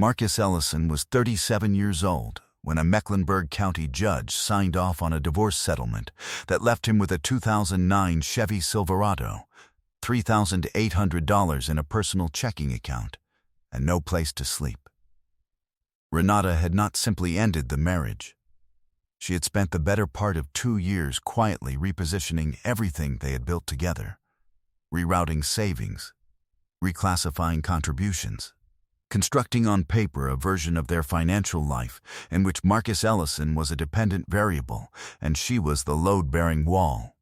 Marcus Ellison was 37 years old when a Mecklenburg County judge signed off on a divorce settlement that left him with a 2009 Chevy Silverado, $3,800 in a personal checking account, and no place to sleep. Renata had not simply ended the marriage. She had spent the better part of 2 years quietly repositioning everything they had built together, rerouting savings, reclassifying contributions, constructing on paper a version of their financial life in which Marcus Ellison was a dependent variable and she was the load-bearing wall.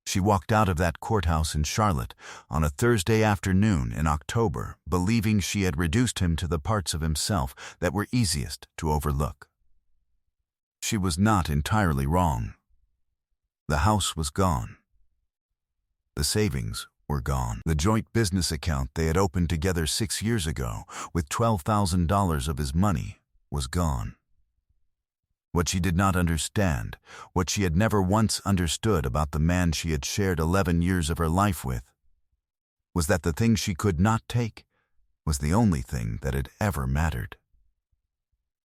She walked out of that courthouse in Charlotte on a Thursday afternoon in October, believing she had reduced him to the parts of himself that were easiest to overlook. She was not entirely wrong. The house was gone. The savings were gone. The joint business account they had opened together 6 years ago with $12,000 of his money was gone. What she did not understand, what she had never once understood about the man she had shared 11 years of her life with, was that the thing she could not take was the only thing that had ever mattered.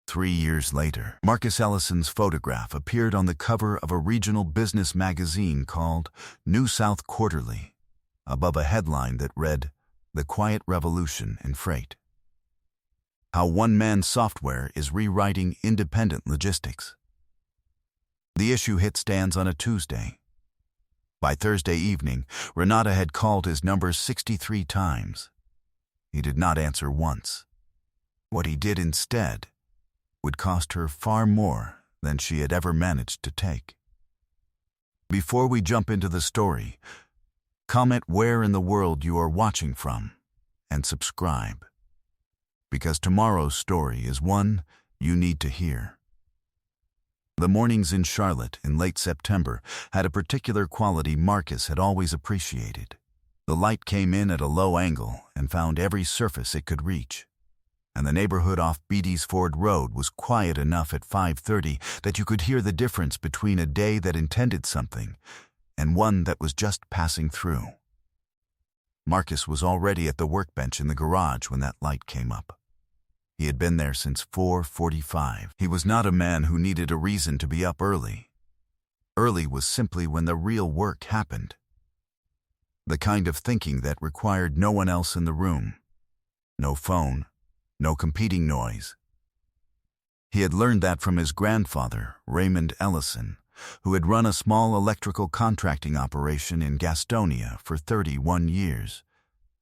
3 years later, Marcus Ellison's photograph appeared on the cover of a regional business magazine called New South Quarterly, above a headline that read, "The Quiet Revolution in Freight. How One-Man Software is Rewriting Independent Logistics." The issue hit stands on a Tuesday. By Thursday evening, Renata had called his number 63 times. He did not answer once. What he did instead would cost her far more than she had ever managed to take. Before we jump into the story, comment where in the world you are watching from and subscribe, because tomorrow's story is one you need to hear. The mornings in Charlotte in late September had a particular quality Marcus had always appreciated. The light came in at a low angle and found every surface it could reach, and the neighborhood off Beatty's Ford Road was quiet enough at 5:30 that you could hear the difference between a day that intended something and one that was just passing through. Marcus was already at the workbench in the garage when that light came up. He had been there since 4:45. He was not a man who needed a reason to be up early. Early was simply when the real work happened. The kind of thinking that required no one else in the room. No phone, no competing noise. He had learned that from his grandfather, Raymond Ellison, who had run a small electrical contracting operation in Gastonia for 31 years,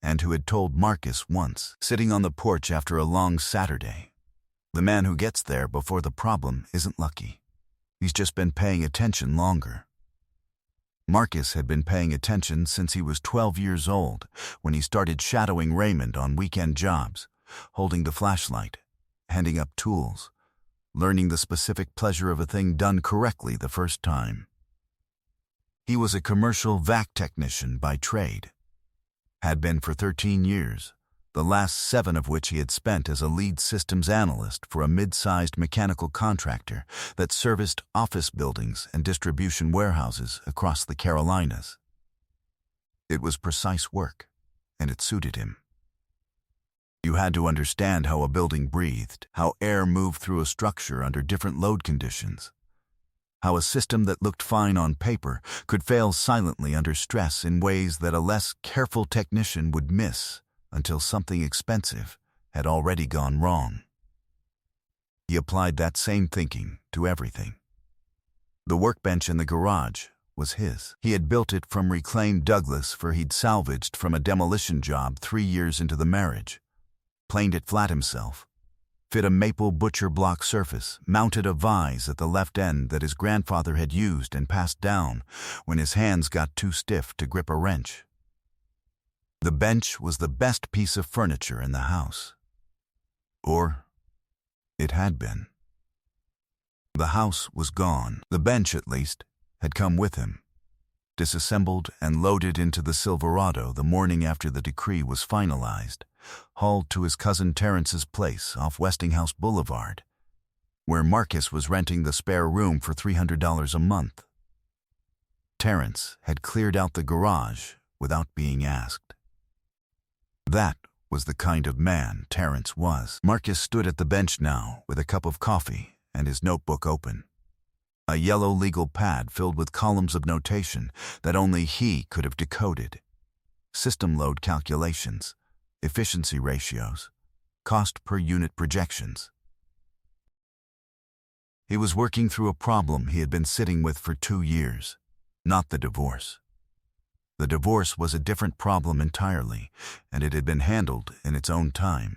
and who had told Marcus once, sitting on the porch after a long Saturday, "The man who gets there before the problem isn't lucky. He's just been paying attention longer." Marcus had been paying attention since he was 12 years old, when he started shadowing Raymond on weekend jobs, holding the flashlight, handing up tools, learning the specific pleasure of a thing done correctly the first time. He was a commercial vac technician by trade. Had been for 13 years, the last 7 of which he had spent as a lead systems analyst for a mid-sized mechanical contractor that serviced office buildings and distribution warehouses across the Carolinas. It was precise work, and it suited him. You had to understand how a building breathed, how air moved through a structure under different load conditions, how a system that looked fine on paper could fail silently under stress in ways that a less careful technician would miss until something expensive had already gone wrong. He applied that same thinking to everything. The workbench in the garage was his. He had built it from reclaimed Douglas fir he'd salvaged from a demolition job 3 years into the marriage, planed it flat himself, fit a maple butcher block surface, mounted a vise at the left end that his grandfather had used and passed down when his hands got too stiff to grip a wrench. The bench was the best piece of furniture in the house. Or it had been. The house was gone. The bench, at least, had come with him, disassembled and loaded into the Silverado the morning after the decree was finalized, hauled to his cousin Terrence's place off Westinghouse Boulevard, where Marcus was renting the spare room for $300 a month. Terrence had cleared out the garage without being asked. That was the kind of man Terence was. Marcus stood at the bench now with a cup of coffee and his notebook open. A yellow legal pad filled with columns of notation that only he could have decoded. System load calculations, efficiency ratios, cost per unit projections. He was working through a problem he had been sitting with for 2 years, not the divorce. The divorce was a different problem entirely, and it had been handled in its own time.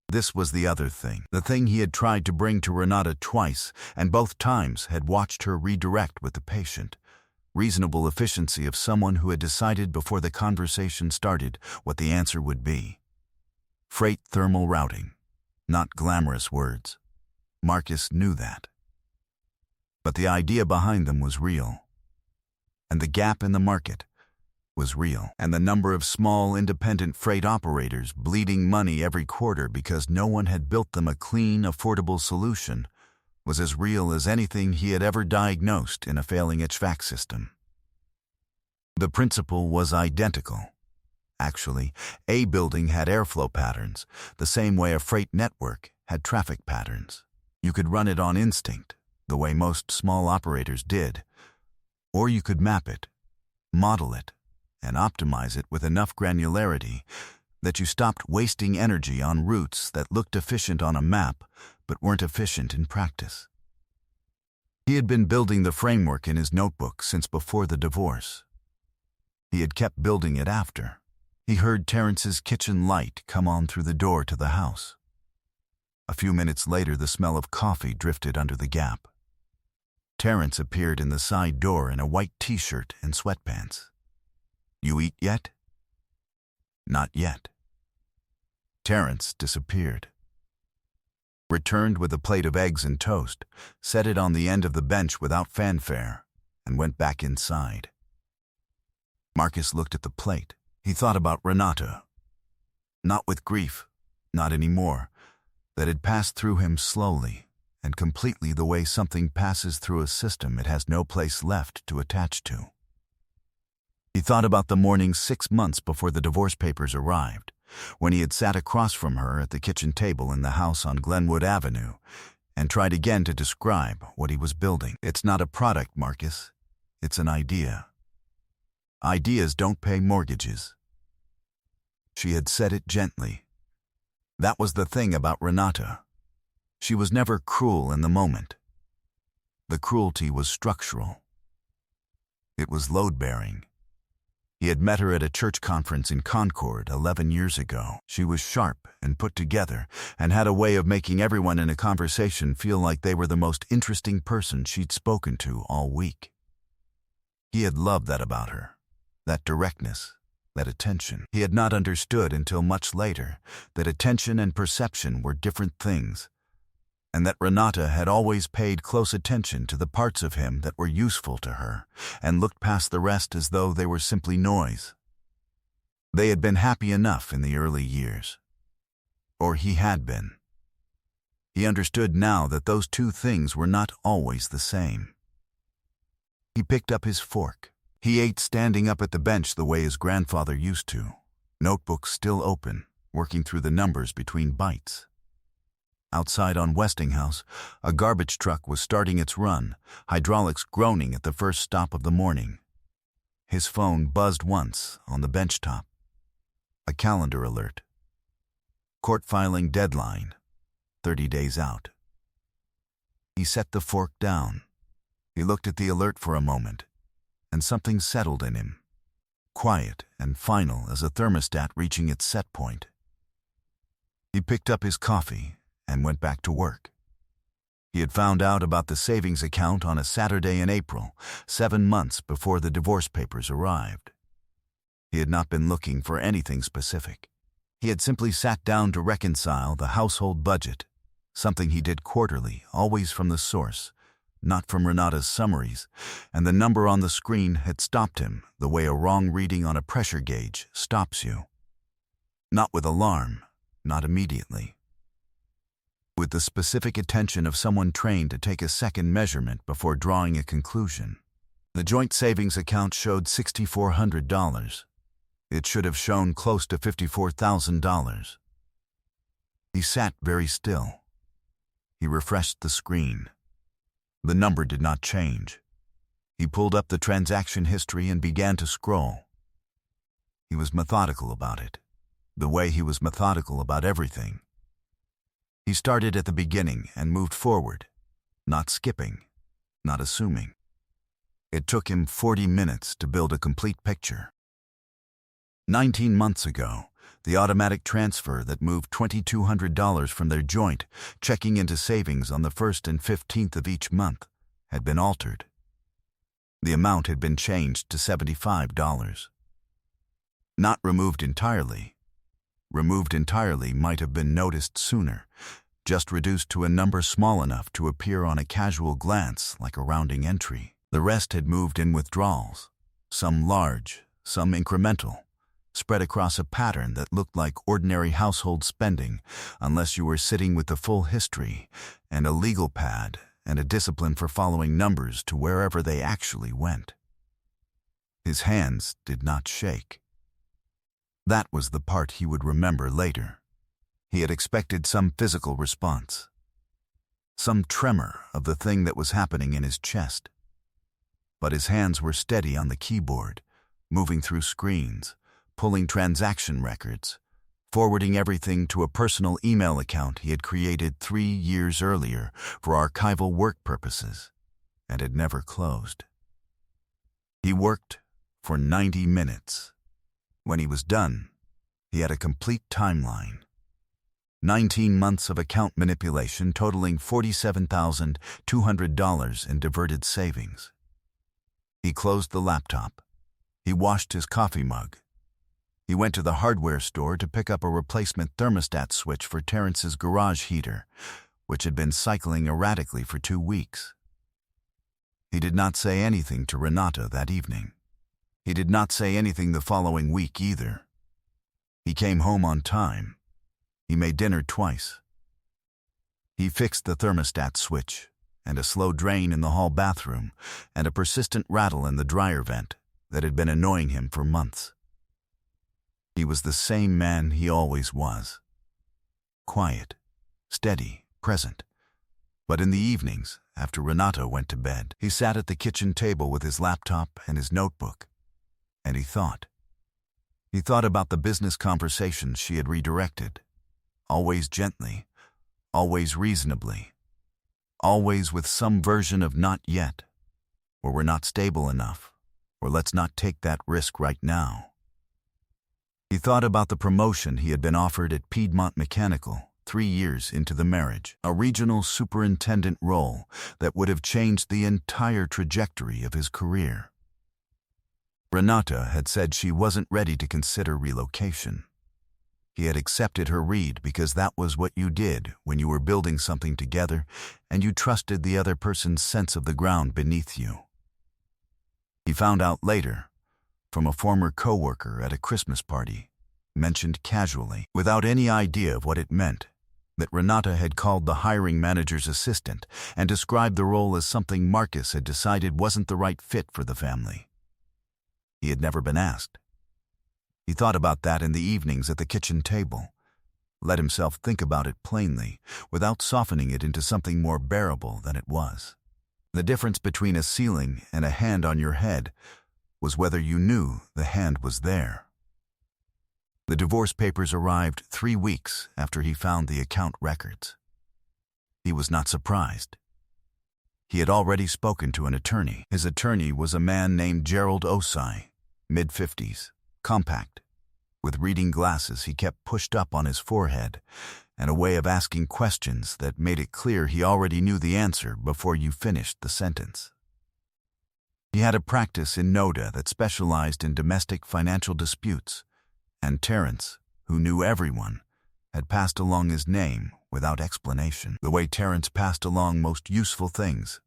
This was the other thing, the thing he had tried to bring to Renata twice, and both times had watched her redirect with the patient. Reasonable efficiency of someone who had decided before the conversation started what the answer would be. Freight thermal routing, not glamorous words. Marcus knew that. But the idea behind them was real. And the gap in the market was real. And the number of small independent freight operators bleeding money every quarter because no one had built them a clean, affordable solution was as real as anything he had ever diagnosed in a failing HVAC system. The principle was identical. Actually, a building had airflow patterns, the same way a freight network had traffic patterns. You could run it on instinct, the way most small operators did, or you could map it, model it, and optimize it with enough granularity that you stopped wasting energy on routes that looked efficient on a map but weren't efficient in practice. He had been building the framework in his notebook since before the divorce. He had kept building it after. He heard Terence's kitchen light come on through the door to the house. A few minutes later, the smell of coffee drifted under the gap. Terence appeared in the side door in a white t-shirt and sweatpants. "You eat yet?" "Not yet." Terence disappeared. Returned with a plate of eggs and toast, set it on the end of the bench without fanfare, and went back inside. Marcus looked at the plate. He thought about Renata. Not with grief, not anymore. That had passed through him slowly and completely the way something passes through a system it has no place left to attach to. He thought about the morning 6 months before the divorce papers arrived, when he had sat across from her at the kitchen table in the house on Glenwood Avenue and tried again to describe what he was building. "It's not a product, Marcus. It's an idea. Ideas don't pay mortgages." She had said it gently. That was the thing about Renata. She was never cruel in the moment. The cruelty was structural. It was load-bearing. He had met her at a church conference in Concord 11 years ago. She was sharp and put together and had a way of making everyone in a conversation feel like they were the most interesting person she'd spoken to all week. He had loved that about her, that directness, that attention. He had not understood until much later that attention and perception were different things, and that Renata had always paid close attention to the parts of him that were useful to her and looked past the rest as though they were simply noise. They had been happy enough in the early years. Or he had been. He understood now that those two things were not always the same. He picked up his fork. He ate standing up at the bench the way his grandfather used to, notebook still open, working through the numbers between bites. Outside on Westinghouse, a garbage truck was starting its run, hydraulics groaning at the first stop of the morning. His phone buzzed once on the bench top. A calendar alert. Court filing deadline, 30 days out. He set the fork down. He looked at the alert for a moment, and something settled in him, quiet and final as a thermostat reaching its set point. He picked up his coffee and went back to work. He had found out about the savings account on a Saturday in April, 7 months before the divorce papers arrived. He had not been looking for anything specific. He had simply sat down to reconcile the household budget, something he did quarterly, always from the source, not from Renata's summaries, and the number on the screen had stopped him the way a wrong reading on a pressure gauge stops you. Not with alarm, not immediately. With the specific attention of someone trained to take a second measurement before drawing a conclusion. The joint savings account showed $6,400. It should have shown close to $54,000. He sat very still. He refreshed the screen. The number did not change. He pulled up the transaction history and began to scroll. He was methodical about it, the way he was methodical about everything. He started at the beginning and moved forward, not skipping, not assuming. It took him 40 minutes to build a complete picture. 19 months ago, the automatic transfer that moved $2,200 from their joint checking into savings on the 1st and 15th of each month had been altered. The amount had been changed to $75. Not removed entirely. Removed entirely might have been noticed sooner, just reduced to a number small enough to appear on a casual glance like a rounding entry. The rest had moved in withdrawals, some large, some incremental, spread across a pattern that looked like ordinary household spending unless you were sitting with the full history and a legal pad and a discipline for following numbers to wherever they actually went. His hands did not shake. That was the part he would remember later. He had expected some physical response, some tremor of the thing that was happening in his chest. But his hands were steady on the keyboard, moving through screens, pulling transaction records, forwarding everything to a personal email account he had created 3 years earlier for archival work purposes and had never closed. He worked for 90 minutes. When he was done, he had a complete timeline. 19 months of account manipulation totaling $47,200 in diverted savings. He closed the laptop. He washed his coffee mug. He went to the hardware store to pick up a replacement thermostat switch for Terrence's garage heater, which had been cycling erratically for 2 weeks. He did not say anything to Renata that evening. He did not say anything the following week either. He came home on time. He made dinner twice. He fixed the thermostat switch, and a slow drain in the hall bathroom, and a persistent rattle in the dryer vent that had been annoying him for months. He was the same man he always was. Quiet, steady, present. But in the evenings, after Renata went to bed, he sat at the kitchen table with his laptop and his notebook, and he thought. He thought about the business conversations she had redirected, always gently, always reasonably, always with some version of not yet, or we're not stable enough, or let's not take that risk right now. He thought about the promotion he had been offered at Piedmont Mechanical 3 years into the marriage, a regional superintendent role that would have changed the entire trajectory of his career. Renata had said she wasn't ready to consider relocation. He had accepted her read because that was what you did when you were building something together and you trusted the other person's sense of the ground beneath you. He found out later, from a former coworker at a Christmas party, mentioned casually, without any idea of what it meant, that Renata had called the hiring manager's assistant and described the role as something Marcus had decided wasn't the right fit for the family. He had never been asked. He thought about that in the evenings at the kitchen table, let himself think about it plainly, without softening it into something more bearable than it was. The difference between a ceiling and a hand on your head was whether you knew the hand was there. The divorce papers arrived 3 weeks after he found the account records. He was not surprised. He had already spoken to an attorney. His attorney was a man named Gerald Osai, mid-50s, compact, with reading glasses he kept pushed up on his forehead, and a way of asking questions that made it clear he already knew the answer before you finished the sentence. He had a practice in Noda that specialized in domestic financial disputes, and Terrence, who knew everyone, had passed along his name without explanation, the way Terrence passed along most useful things.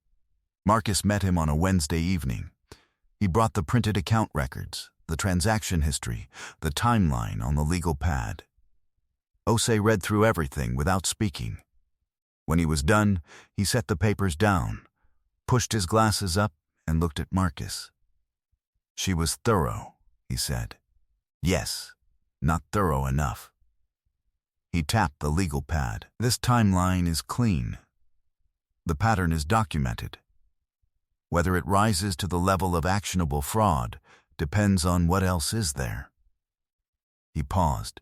Marcus met him on a Wednesday evening. He brought the printed account records, the transaction history, the timeline on the legal pad. Osei read through everything without speaking. When he was done, he set the papers down, pushed his glasses up, and looked at Marcus. She was thorough, he said. Yes, not thorough enough. He tapped the legal pad. This timeline is clean. The pattern is documented. Whether it rises to the level of actionable fraud depends on what else is there. He paused.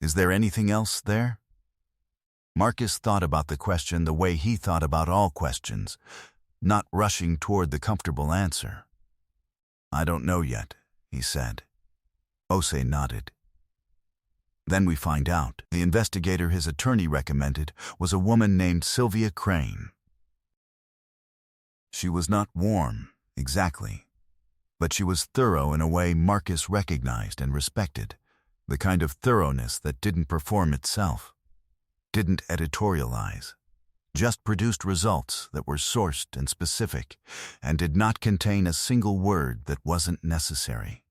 Is there anything else there? Marcus thought about the question the way he thought about all questions, not rushing toward the comfortable answer. I don't know yet, he said. Ose nodded. Then we find out the investigator his attorney recommended was a woman named Sylvia Crane. She was not warm, exactly, but she was thorough in a way Marcus recognized and respected, the kind of thoroughness that didn't perform itself, didn't editorialize, just produced results that were sourced and specific and did not contain a single word that wasn't necessary.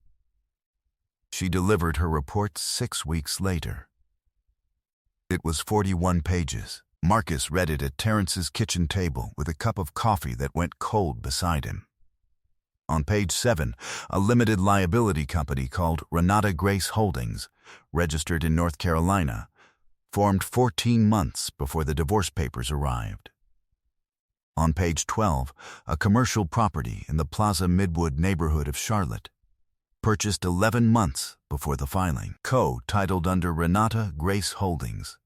She delivered her report 6 weeks later. It was 41 pages. Marcus read it at Terrence's kitchen table with a cup of coffee that went cold beside him. On page 7, a limited liability company called Renata Grace Holdings, registered in North Carolina, formed 14 months before the divorce papers arrived. On page 12, a commercial property in the Plaza Midwood neighborhood of Charlotte, purchased 11 months before the filing, co-titled under Renata Grace Holdings,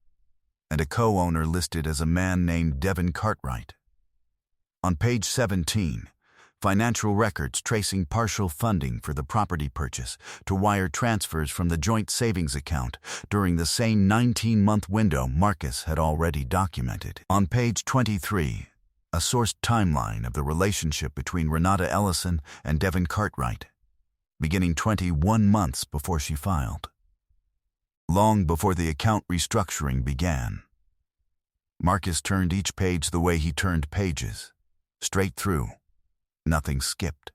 and a co-owner listed as a man named Devin Cartwright. On page 17, financial records tracing partial funding for the property purchase to wire transfers from the joint savings account during the same 19-month window Marcus had already documented. On page 23, a sourced timeline of the relationship between Renata Ellison and Devin Cartwright, beginning 21 months before she filed, long before the account restructuring began. Marcus turned each page the way he turned pages, straight through, nothing skipped.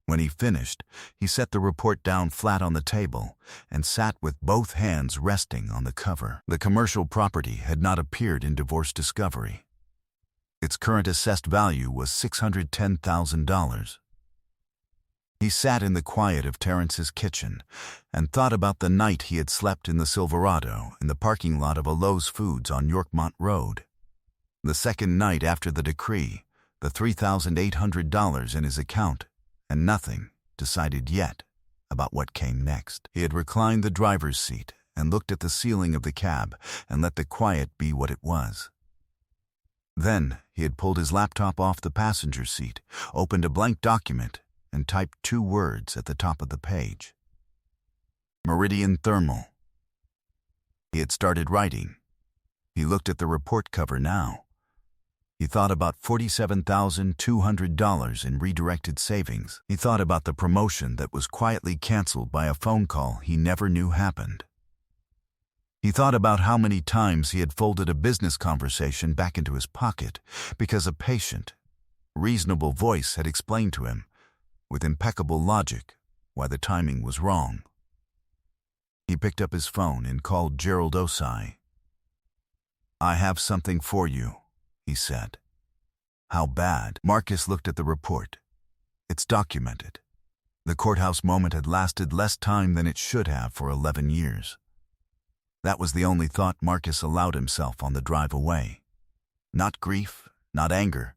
When he finished, he set the report down flat on the table and sat with both hands resting on the cover. The commercial property had not appeared in divorce discovery. Its current assessed value was $610,000. He sat in the quiet of Terrence's kitchen and thought about the night he had slept in the Silverado in the parking lot of a Lowe's Foods on Yorkmont Road. The second night after the decree, the $3,800 in his account, and nothing decided yet about what came next. He had reclined the driver's seat and looked at the ceiling of the cab and let the quiet be what it was. Then he had pulled his laptop off the passenger seat, opened a blank document, and typed 2 words at the top of the page. Meridian Thermal. He had started writing. He looked at the report cover now. He thought about $47,200 in redirected savings. He thought about the promotion that was quietly canceled by a phone call he never knew happened. He thought about how many times he had folded a business conversation back into his pocket because a patient, reasonable voice had explained to him, with impeccable logic, why the timing was wrong. He picked up his phone and called Gerald Osai. "I have something for you," he said. "How bad?" Marcus looked at the report. It's documented. The courthouse moment had lasted less time than it should have for 11 years. That was the only thought Marcus allowed himself on the drive away. Not grief, not anger.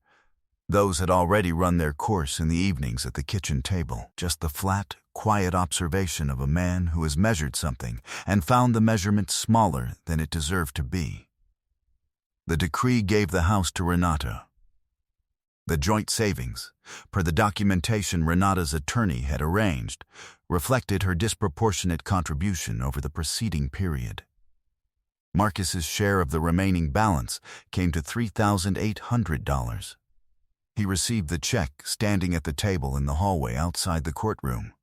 Those had already run their course in the evenings at the kitchen table. Just the flat, quiet observation of a man who has measured something and found the measurement smaller than it deserved to be. The decree gave the house to Renata. The joint savings, per the documentation Renata's attorney had arranged, reflected her disproportionate contribution over the preceding period. Marcus's share of the remaining balance came to $3,800. He received the check standing at the table in the hallway outside the courtroom.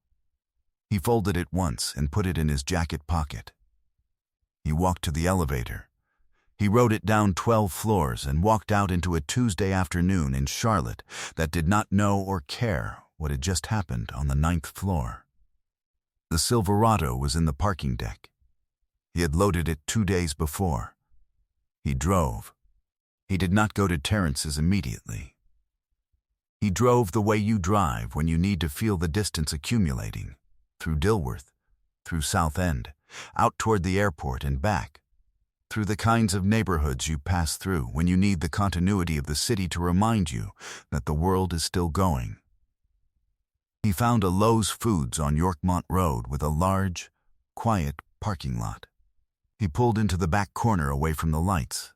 He folded it once and put it in his jacket pocket. He walked to the elevator. He rode it down 12 floors and walked out into a Tuesday afternoon in Charlotte that did not know or care what had just happened on the 9th floor. The Silverado was in the parking deck. He had loaded it 2 days before. He drove. He did not go to Terrence's immediately. He drove the way you drive when you need to feel the distance accumulating, through Dilworth, through South End, out toward the airport and back, through the kinds of neighborhoods you pass through when you need the continuity of the city to remind you that the world is still going. He found a Lowe's Foods on Yorkmont Road with a large, quiet parking lot. He pulled into the back corner away from the lights.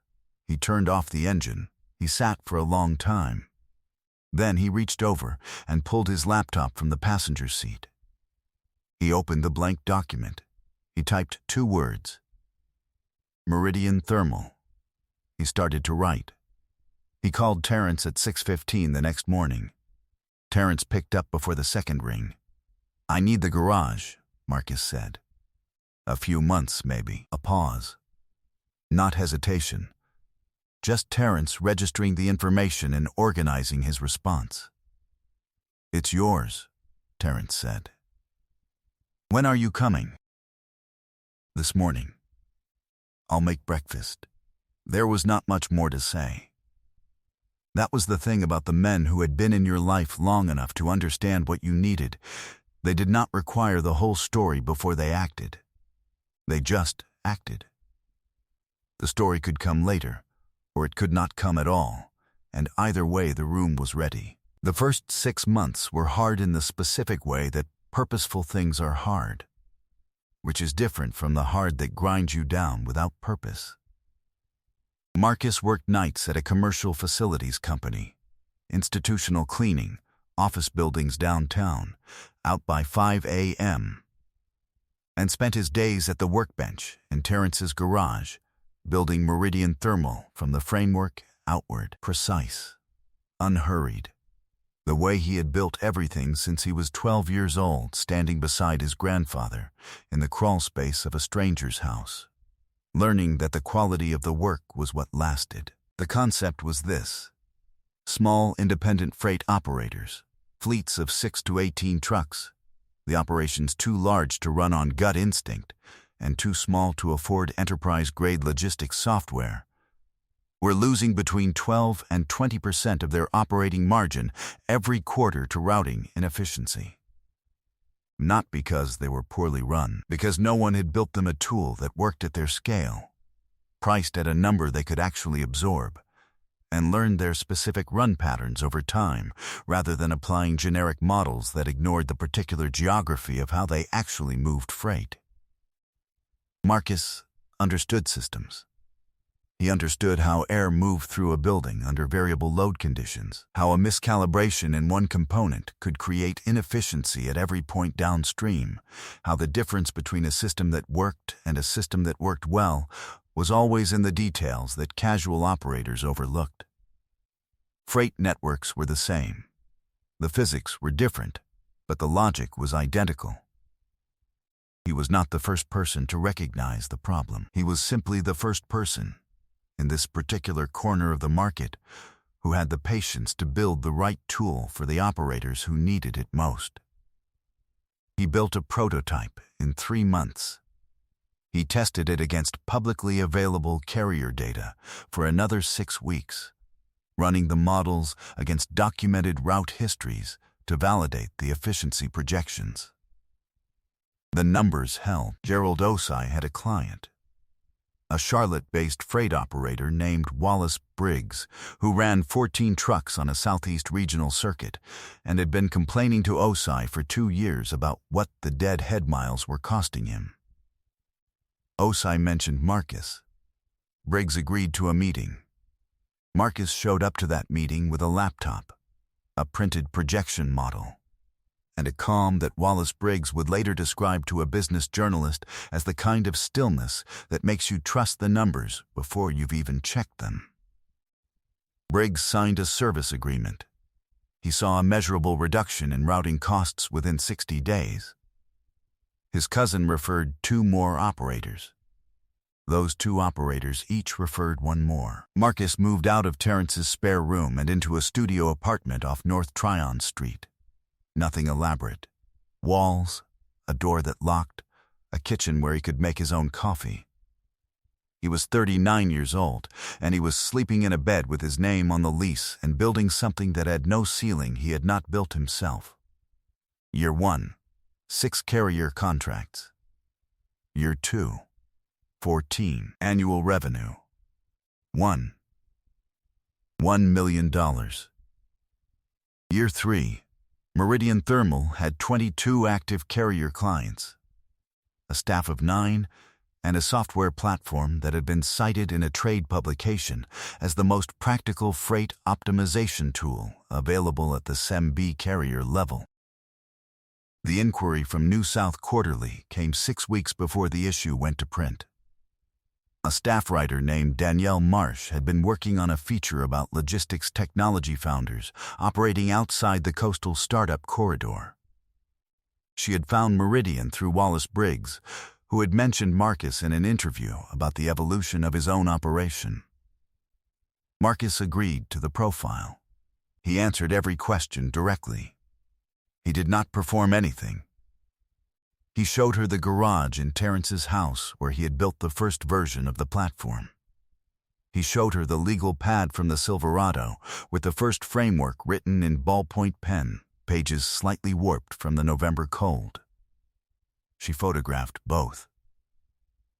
He turned off the engine. He sat for a long time. Then he reached over and pulled his laptop from the passenger seat. He opened the blank document. He typed 2 words. Meridian Thermal. He started to write. He called Terrence at 6:15 the next morning. Terrence picked up before the second ring. "I need the garage," Marcus said. "A few months, maybe." A pause. Not hesitation. Just Terrence registering the information and organizing his response. "It's yours," Terrence said. "When are you coming?" "This morning. I'll make breakfast." There was not much more to say. That was the thing about the men who had been in your life long enough to understand what you needed. They did not require the whole story before they acted. They just acted. The story could come later, or it could not come at all, and either way the room was ready. The first 6 months were hard in the specific way that purposeful things are hard, which is different from the hard that grinds you down without purpose. Marcus worked nights at a commercial facilities company, institutional cleaning, office buildings downtown, out by 5 a.m., and spent his days at the workbench in Terrence's garage, building Meridian Thermal from the framework outward, precise, unhurried, the way he had built everything since he was 12 years old, standing beside his grandfather in the crawl space of a stranger's house, learning that the quality of the work was what lasted. The concept was this: small independent freight operators, fleets of 6 to 18 trucks, the operations too large to run on gut instinct and too small to afford enterprise-grade logistics software, were losing between 12 and 20% of their operating margin every quarter to routing inefficiency. Not because they were poorly run, because no one had built them a tool that worked at their scale, priced at a number they could actually absorb, and learned their specific run patterns over time, rather than applying generic models that ignored the particular geography of how they actually moved freight. Marcus understood systems. He understood how air moved through a building under variable load conditions, how a miscalibration in one component could create inefficiency at every point downstream, how the difference between a system that worked and a system that worked well was always in the details that casual operators overlooked. Freight networks were the same. The physics were different, but the logic was identical. He was not the first person to recognize the problem. He was simply the first person, in this particular corner of the market, who had the patience to build the right tool for the operators who needed it most. He built a prototype in 3 months. He tested it against publicly available carrier data for another 6 weeks, running the models against documented route histories to validate the efficiency projections. The numbers held. Gerald Osai had a client, a Charlotte-based freight operator named Wallace Briggs, who ran 14 trucks on a Southeast regional circuit and had been complaining to Osai for 2 years about what the dead head miles were costing him. Osai mentioned Marcus. Briggs agreed to a meeting. Marcus showed up to that meeting with a laptop, a printed projection model, and a calm that Wallace Briggs would later describe to a business journalist as the kind of stillness that makes you trust the numbers before you've even checked them. Briggs signed a service agreement. He saw a measurable reduction in routing costs within 60 days. His cousin referred 2 more operators. Those 2 operators each referred 1 more. Marcus moved out of Terrence's spare room and into a studio apartment off North Tryon Street. Nothing elaborate. Walls, a door that locked, a kitchen where he could make his own coffee. He was 39 years old, and he was sleeping in a bed with his name on the lease and building something that had no ceiling he had not built himself. Year 1. 6 carrier contracts. Year 2, 14. Annual revenue, $1 million. Year 3, Meridian Thermal had 22 active carrier clients, a staff of 9, and a software platform that had been cited in a trade publication as the most practical freight optimization tool available at the SMB carrier level. The inquiry from New South Quarterly came 6 weeks before the issue went to print. A staff writer named Danielle Marsh had been working on a feature about logistics technology founders operating outside the coastal startup corridor. She had found Meridian through Wallace Briggs, who had mentioned Marcus in an interview about the evolution of his own operation. Marcus agreed to the profile. He answered every question directly. He did not perform anything. He showed her the garage in Terrence's house where he had built the first version of the platform. He showed her the legal pad from the Silverado with the first framework written in ballpoint pen, pages slightly warped from the November cold. She photographed both.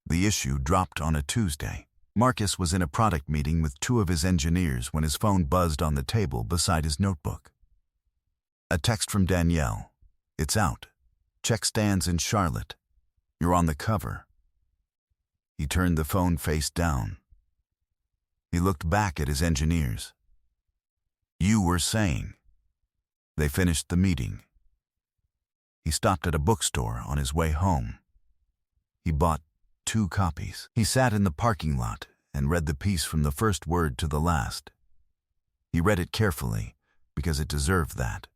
The issue dropped on a Tuesday. Marcus was in a product meeting with 2 of his engineers when his phone buzzed on the table beside his notebook. A text from Danielle. "It's out. Check stands in Charlotte. You're on the cover." He turned the phone face down. He looked back at his engineers. "You were saying." They finished the meeting. He stopped at a bookstore on his way home. He bought 2 copies. He sat in the parking lot and read the piece from the first word to the last. He read it carefully because it deserved that.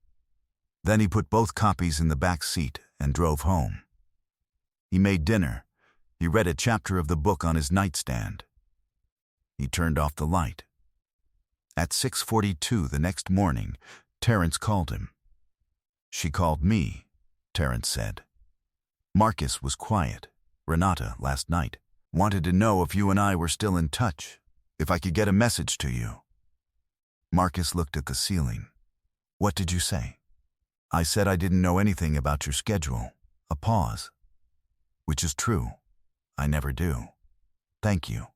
Then he put both copies in the back seat and drove home. He made dinner. He read a chapter of the book on his nightstand. He turned off the light. At 6:42 the next morning, Terrence called him. "She called me," Terrence said. "Marcus was quiet. Renata, last night, wanted to know if you and I were still in touch, if I could get a message to you." Marcus looked at the ceiling. "What did you say?" "I said I didn't know anything about your schedule." A pause. "Which is true. I never do. Thank you."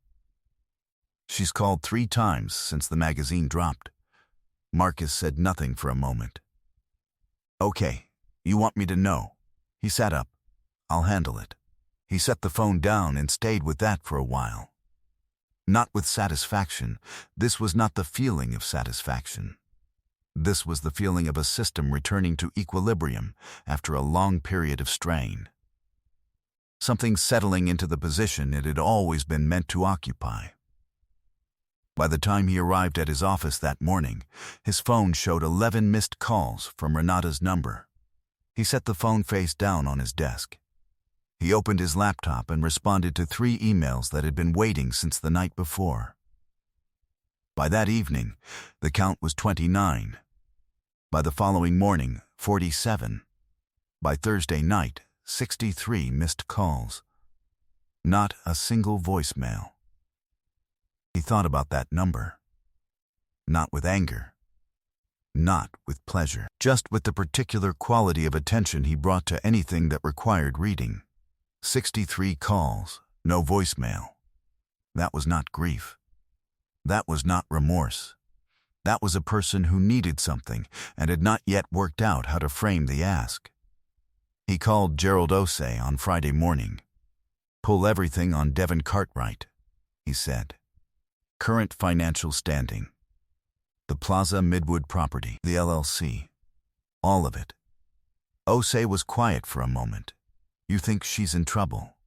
"She's called 3 times since the magazine dropped." Marcus said nothing for a moment. "Okay, you want me to know." He sat up. "I'll handle it." He set the phone down and stayed with that for a while. Not with satisfaction. This was not the feeling of satisfaction. This was the feeling of a system returning to equilibrium after a long period of strain. Something settling into the position it had always been meant to occupy. By the time he arrived at his office that morning, his phone showed 11 missed calls from Renata's number. He set the phone face down on his desk. He opened his laptop and responded to 3 emails that had been waiting since the night before. By that evening, the count was 29. By the following morning, 47. By Thursday night, 63 missed calls. Not a single voicemail. He thought about that number. Not with anger. Not with pleasure. Just with the particular quality of attention he brought to anything that required reading. 63 calls, no voicemail. That was not grief. That was not remorse. That was a person who needed something and had not yet worked out how to frame the ask. He called Gerald Osei on Friday morning. "Pull everything on Devin Cartwright," he said. "Current financial standing. The Plaza Midwood property, the LLC. All of it." Osei was quiet for a moment. "You think she's in trouble?"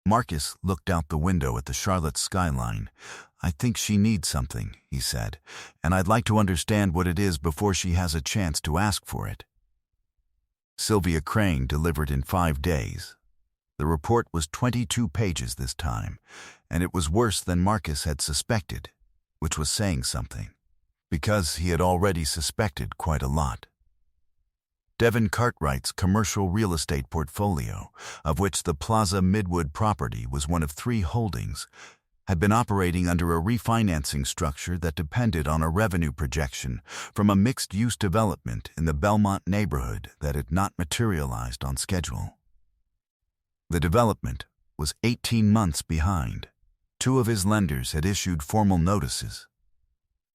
Marcus looked out the window at the Charlotte skyline. "I think she needs something," he said, "and I'd like to understand what it is before she has a chance to ask for it." Sylvia Crane delivered in 5 days. The report was 22 pages this time, and it was worse than Marcus had suspected, which was saying something, because he had already suspected quite a lot. Devin Cartwright's commercial real estate portfolio, of which the Plaza Midwood property was one of 3 holdings, had been operating under a refinancing structure that depended on a revenue projection from a mixed-use development in the Belmont neighborhood that had not materialized on schedule. The development was 18 months behind. Two of his lenders had issued formal notices.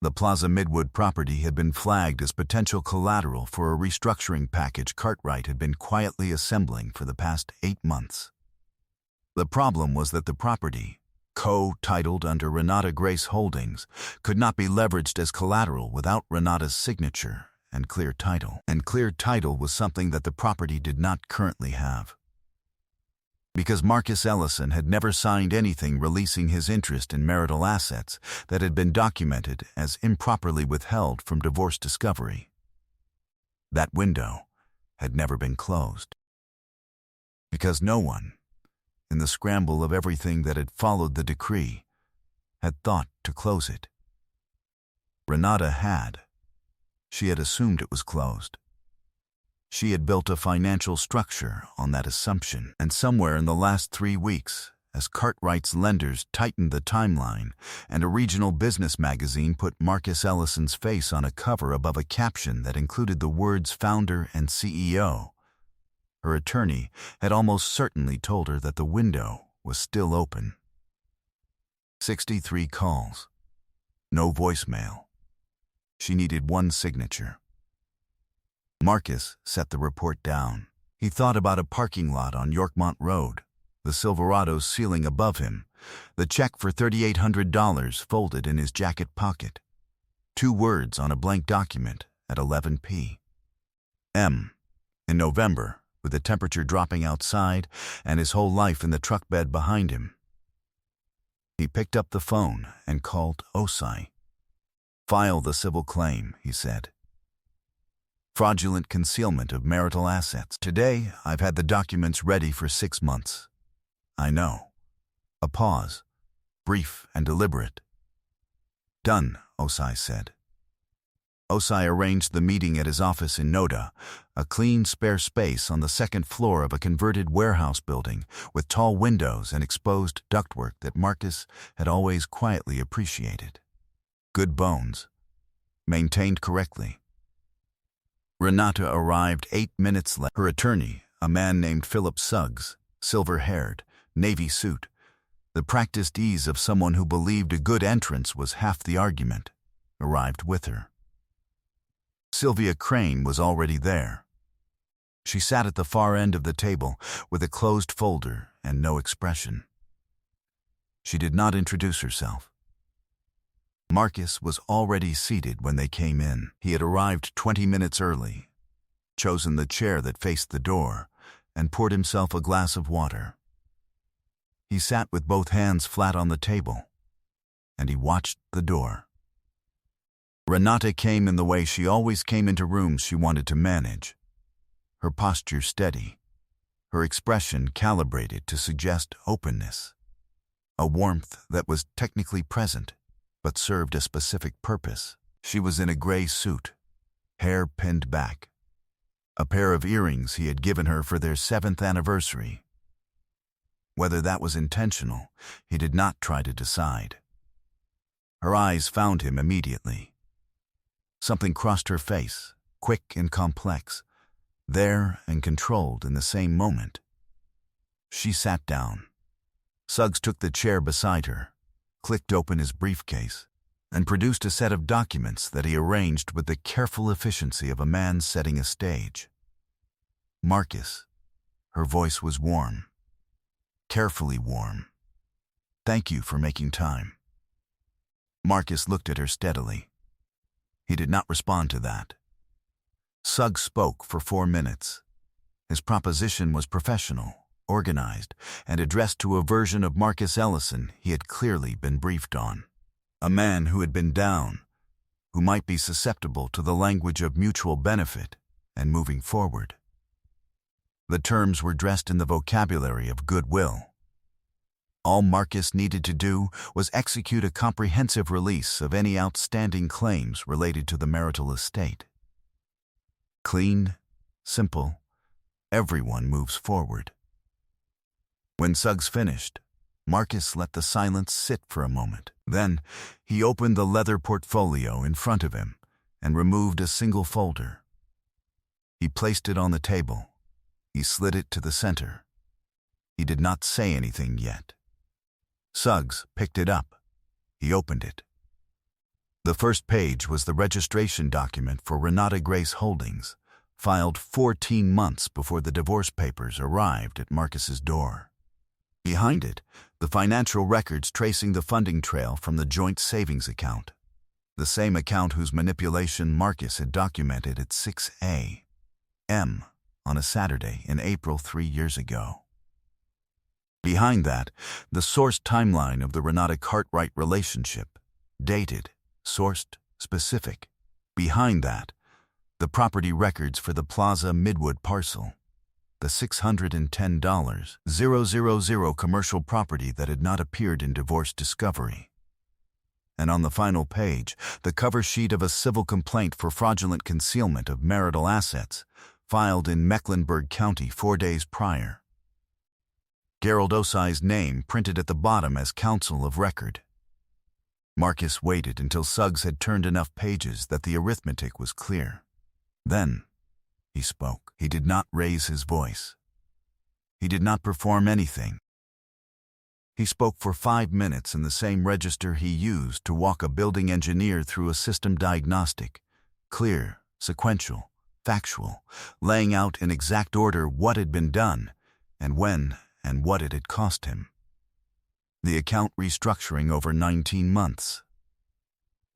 The Plaza Midwood property had been flagged as potential collateral for a restructuring package Cartwright had been quietly assembling for the past 8 months. The problem was that the property, co-titled under Renata Grace Holdings, could not be leveraged as collateral without Renata's signature and clear title. And clear title was something that the property did not currently have. Because Marcus Ellison had never signed anything releasing his interest in marital assets that had been documented as improperly withheld from divorce discovery. That window had never been closed. Because no one, in the scramble of everything that had followed the decree, had thought to close it. Renata had. She had assumed it was closed. She had built a financial structure on that assumption, and somewhere in the last 3 weeks, as Cartwright's lenders tightened the timeline and a regional business magazine put Marcus Ellison's face on a cover above a caption that included the words founder and CEO, her attorney had almost certainly told her that the window was still open. 63 calls. No voicemail. She needed one signature. Marcus set the report down. He thought about a parking lot on Yorkmont Road, the Silverado's ceiling above him, the check for $3,800 folded in his jacket pocket, 2 words on a blank document at 11 p.m. In November, with the temperature dropping outside and his whole life in the truck bed behind him. He picked up the phone and called Osai. "File the civil claim," he said. "Fraudulent concealment of marital assets. Today, I've had the documents ready for 6 months. I know." A pause, brief and deliberate. "Done," Osai said. Osai arranged the meeting at his office in Noda, a clean, spare space on the 2nd floor of a converted warehouse building with tall windows and exposed ductwork that Marcus had always quietly appreciated. Good bones. Maintained correctly. Renata arrived 8 minutes late. Her attorney, a man named Philip Suggs, silver-haired, navy suit, the practiced ease of someone who believed a good entrance was half the argument, arrived with her. Sylvia Crane was already there. She sat at the far end of the table with a closed folder and no expression. She did not introduce herself. Marcus was already seated when they came in. He had arrived 20 minutes early, chosen the chair that faced the door, and poured himself a glass of water. He sat with both hands flat on the table, and he watched the door. Renata came in the way she always came into rooms she wanted to manage, her posture steady, her expression calibrated to suggest openness, a warmth that was technically present but served a specific purpose. She was in a gray suit, hair pinned back, a pair of earrings he had given her for their 7th anniversary. Whether that was intentional, he did not try to decide. Her eyes found him immediately. Something crossed her face, quick and complex, there and controlled in the same moment. She sat down. Suggs took the chair beside her, clicked open his briefcase, and produced a set of documents that he arranged with the careful efficiency of a man setting a stage. "Marcus," her voice was warm, carefully warm. "Thank you for making time." Marcus looked at her steadily. He did not respond to that. Suggs spoke for 4 minutes. His proposition was professional, organized, and addressed to a version of Marcus Ellison he had clearly been briefed on. A man who had been down, who might be susceptible to the language of mutual benefit and moving forward. The terms were dressed in the vocabulary of goodwill. All Marcus needed to do was execute a comprehensive release of any outstanding claims related to the marital estate. Clean, simple, everyone moves forward. When Suggs finished, Marcus let the silence sit for a moment. Then, he opened the leather portfolio in front of him and removed a single folder. He placed it on the table. He slid it to the center. He did not say anything yet. Suggs picked it up. He opened it. The first page was the registration document for Renata Grace Holdings, filed 14 months before the divorce papers arrived at Marcus's door. Behind it, the financial records tracing the funding trail from the joint savings account, the same account whose manipulation Marcus had documented at 6 a.m. on a Saturday in April 3 years ago. Behind that, the sourced timeline of the Renata Cartwright relationship, dated, sourced, specific. Behind that, the property records for the Plaza Midwood parcel, the $610,000 commercial property that had not appeared in divorce discovery. And on the final page, the cover sheet of a civil complaint for fraudulent concealment of marital assets, filed in Mecklenburg County 4 days prior. Gerald Osai's name printed at the bottom as counsel of record. Marcus waited until Suggs had turned enough pages that the arithmetic was clear. Then, he spoke. He did not raise his voice. He did not perform anything. He spoke for 5 minutes in the same register he used to walk a building engineer through a system diagnostic, clear, sequential, factual, laying out in exact order what had been done, and when and what it had cost him. The account restructuring over 19 months.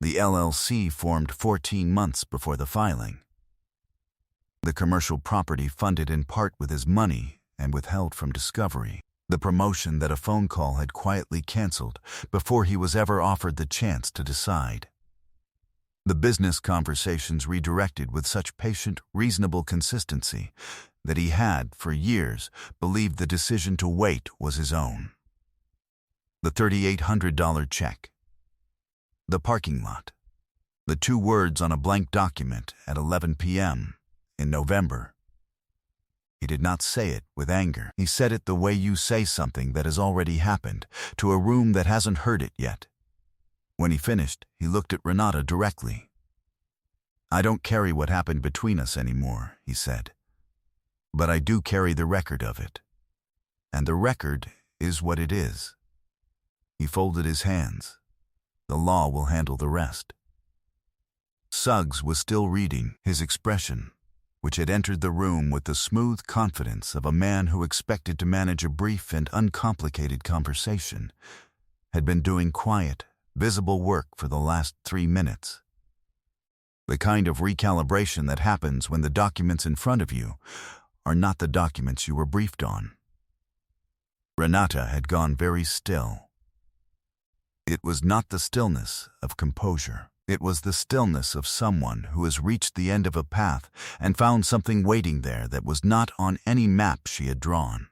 The LLC formed 14 months before the filing. The commercial property funded in part with his money and withheld from discovery. The promotion that a phone call had quietly canceled before he was ever offered the chance to decide. The business conversations redirected with such patient, reasonable consistency that he had, for years, believed the decision to wait was his own. The $3,800 check. The parking lot. The 2 words on a blank document at 11 p.m. in November. He did not say it with anger. He said it the way you say something that has already happened, to a room that hasn't heard it yet. When he finished, he looked at Renata directly. "I don't carry what happened between us anymore," he said. "But I do carry the record of it. And the record is what it is." He folded his hands. "The law will handle the rest." Suggs was still reading. His expression, which had entered the room with the smooth confidence of a man who expected to manage a brief and uncomplicated conversation, had been doing quiet, visible work for the last 3 minutes. The kind of recalibration that happens when the documents in front of you are not the documents you were briefed on. Renata had gone very still. It was not the stillness of composure. It was the stillness of someone who has reached the end of a path and found something waiting there that was not on any map she had drawn.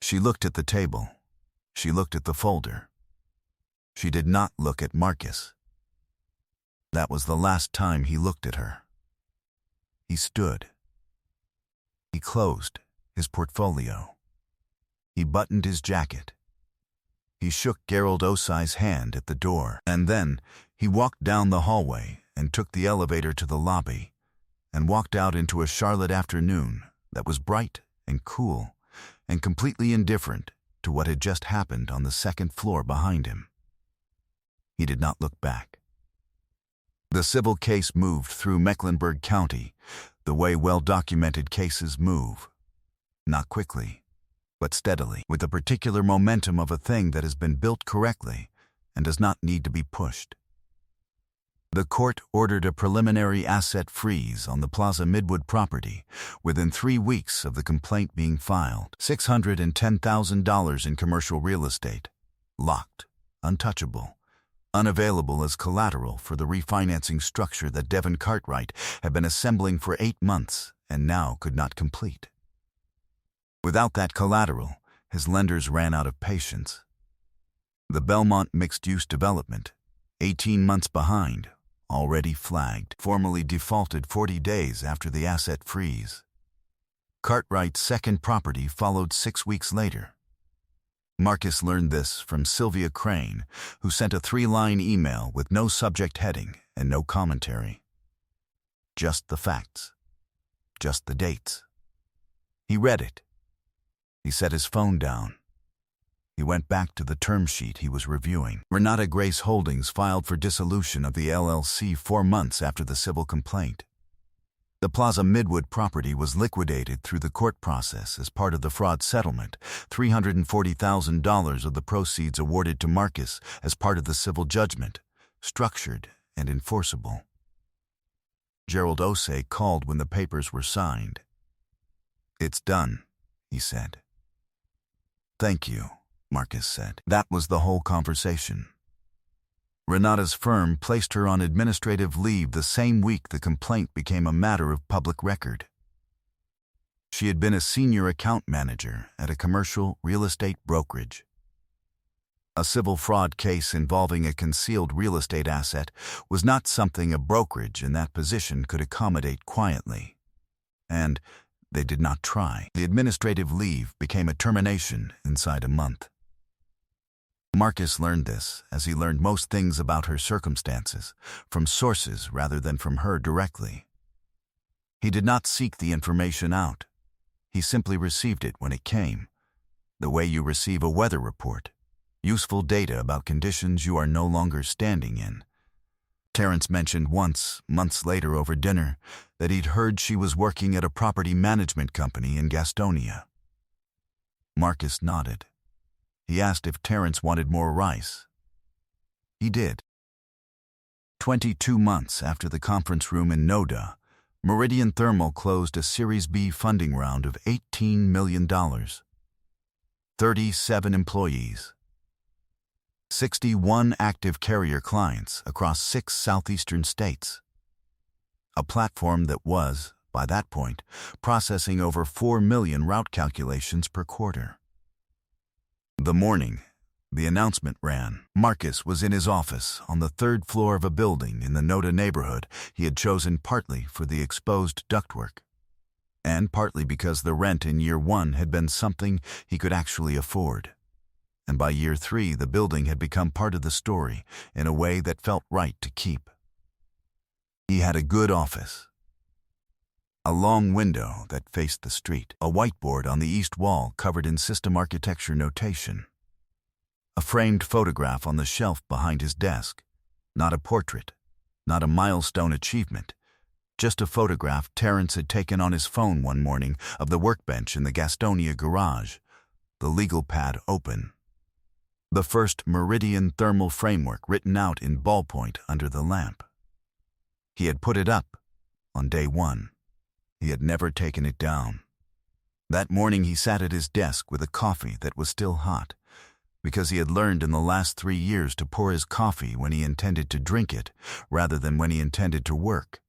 She looked at the table. She looked at the folder. She did not look at Marcus. That was the last time he looked at her. He stood. He closed his portfolio. He buttoned his jacket. He shook Gerald Osai's hand at the door, and then he walked down the hallway and took the elevator to the lobby and walked out into a Charlotte afternoon that was bright and cool and completely indifferent to what had just happened on the second floor behind him. He did not look back. The civil case moved through Mecklenburg County the way well-documented cases move, not quickly, but steadily, with the particular momentum of a thing that has been built correctly and does not need to be pushed. The court ordered a preliminary asset freeze on the Plaza Midwood property within 3 weeks of the complaint being filed. $610,000 in commercial real estate, locked, untouchable, unavailable as collateral for the refinancing structure that Devon Cartwright had been assembling for 8 months and now could not complete. Without that collateral, his lenders ran out of patience. The Belmont mixed-use development, 18 months behind, already flagged, formally defaulted 40 days after the asset freeze. Cartwright's second property followed 6 weeks later. Marcus learned this from Sylvia Crane, who sent a 3-line email with no subject heading and no commentary. Just the facts. Just the dates. He read it. He set his phone down. He went back to the term sheet he was reviewing. Renata Grace Holdings filed for dissolution of the LLC 4 months after the civil complaint. The Plaza Midwood property was liquidated through the court process as part of the fraud settlement, $340,000 of the proceeds awarded to Marcus as part of the civil judgment, structured and enforceable. Gerald Osei called when the papers were signed. "It's done," he said. "Thank you," Marcus said. That was the whole conversation. Renata's firm placed her on administrative leave the same week the complaint became a matter of public record. She had been a senior account manager at a commercial real estate brokerage. A civil fraud case involving a concealed real estate asset was not something a brokerage in that position could accommodate quietly. And they did not try. The administrative leave became a termination inside a month. Marcus learned this, as he learned most things about her circumstances, from sources rather than from her directly. He did not seek the information out. He simply received it when it came, the way you receive a weather report, useful data about conditions you are no longer standing in. Terrence mentioned once, months later over dinner, that he'd heard she was working at a property management company in Gastonia. Marcus nodded. He asked if Terrence wanted more rice. He did. 22 months after the conference room in Noda, Meridian Thermal closed a Series B funding round of $18 million. 37 employees. 61 active carrier clients across 6 southeastern states. A platform that was, by that point, processing over 4 million route calculations per quarter. The morning, the announcement ran. Marcus was in his office on the 3rd floor of a building in the Noda neighborhood he had chosen partly for the exposed ductwork, and partly because the rent in year 1 had been something he could actually afford. And by year 3, the building had become part of the story in a way that felt right to keep. He had a good office. A long window that faced the street, a whiteboard on the east wall covered in system architecture notation. A framed photograph on the shelf behind his desk, not a portrait, not a milestone achievement, just a photograph Terrence had taken on his phone one morning of the workbench in the Gastonia garage, the legal pad open. The first Meridian Thermal framework written out in ballpoint under the lamp. He had put it up on day 1. He had never taken it down. That morning he sat at his desk with a coffee that was still hot, because he had learned in the last 3 years to pour his coffee when he intended to drink it, rather than when he intended to work,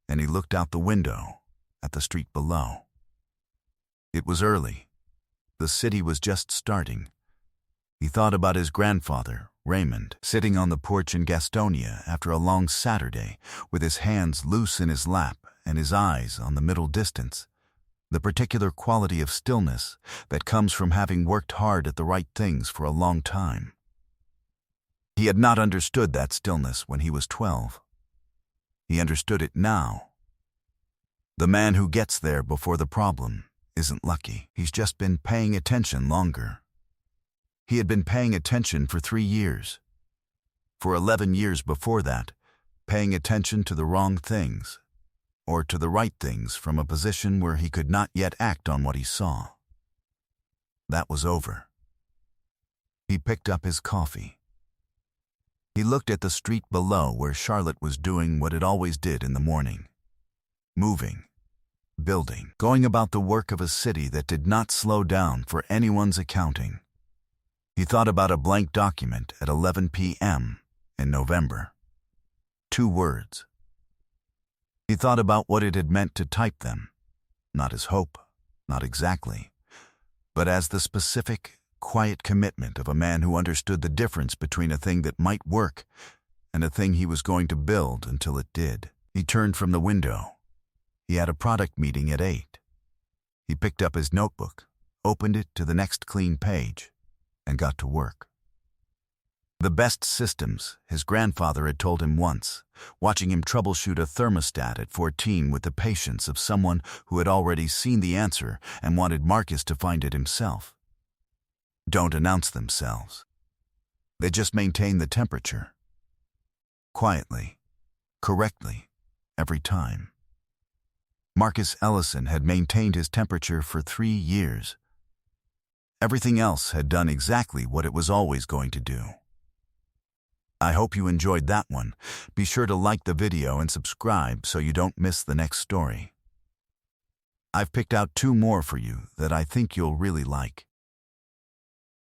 and he looked out the window at the street below. It was early. The city was just starting. He thought about his grandfather, Raymond, sitting on the porch in Gastonia after a long Saturday, with his hands loose in his lap and his eyes on the middle distance, the particular quality of stillness that comes from having worked hard at the right things for a long time. He had not understood that stillness when he was 12. He understood it now. The man who gets there before the problem isn't lucky. He's just been paying attention longer. He had been paying attention for 3 years. For 11 years before that, paying attention to the wrong things, or to the right things from a position where he could not yet act on what he saw. That was over. He picked up his coffee. He looked at the street below where Charlotte was doing what it always did in the morning. Moving, building, going about the work of a city that did not slow down for anyone's accounting. He thought about a blank document at 11 p.m. in November. 2 words. He thought about what it had meant to type them, not as hope, not exactly, but as the specific, quiet commitment of a man who understood the difference between a thing that might work and a thing he was going to build until it did. He turned from the window. He had a product meeting at 8. He picked up his notebook, opened it to the next clean page, and got to work. The best systems, his grandfather had told him once, watching him troubleshoot a thermostat at 14 with the patience of someone who had already seen the answer and wanted Marcus to find it himself. Don't announce themselves. They just maintain the temperature. Quietly, correctly, every time. Marcus Ellison had maintained his temperature for 3 years. Everything else had done exactly what it was always going to do. I hope you enjoyed that one. Be sure to like the video and subscribe so you don't miss the next story. I've picked out 2 more for you that I think you'll really like.